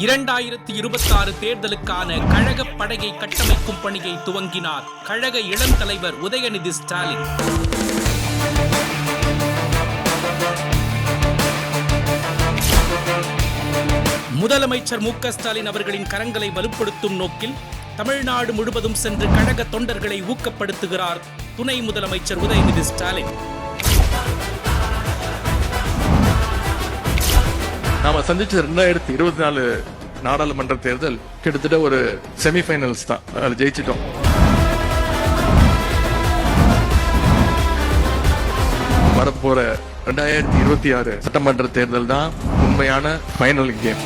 2026 தேர்தலுக்கான கழக படையை கட்டமைக்கும் பணியை துவங்கினார் கழக இளம் தலைவர் உதயநிதி ஸ்டாலின். முதலமைச்சர் மு.க. ஸ்டாலின் அவர்களின் கரங்களை வலுப்படுத்தும் நோக்கில் தமிழ்நாடு முழுவதும் சென்று கழக தொண்டர்களை ஊக்கப்படுத்துகிறார் துணை முதலமைச்சர் உதயநிதி ஸ்டாலின். நாம சந்திச்ச 2024 நாடாளுமன்ற தேர்தல் கிட்டத்தட்ட ஒரு செமிஃபைனல்ஸ் தான். அதில் ஜெயிச்சிட்டோம். வரப்போற 2026 சட்டமன்ற தேர்தல் தான் உண்மையான ஃபைனல் கேம்.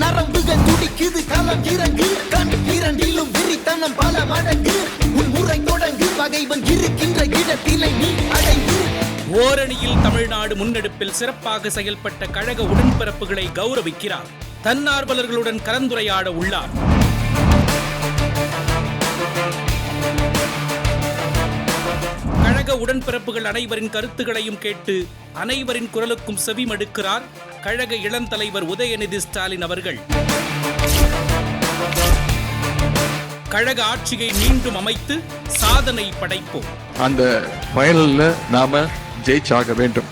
நரம்புகள் துடிக்குது, களம் இறங்கு, கண் இரண்டிலும் விரித்தனம் பல மடங்கு, உன் முறை தொடங்கு, பகைவன் இருக்கின்ற இடத்திலே நீ அடைந்து. ஓரணியில் தமிழ்நாடு முன்னெடுப்பில் சிறப்பாக செயல்பட்ட கழக உடன்பிறப்புகளை கௌரவிக்கிறார். தன்னார்வலர்களுடன் கலந்துரையாட உள்ளார். கழக உடன்பிறப்புகள் அனைவரின் கருத்துக்களையும் கேட்டு அனைவரின் குரலுக்கும் செவிமடுக்கிறார் கழக இளம் தலைவர் உதயநிதி ஸ்டாலின் அவர்கள். கழக ஆட்சியை மீண்டும் அமைத்து சாதனை படைப்போம். அந்த ஃபைனல்ல நாம ஜெயிச்சாக வேண்டும்.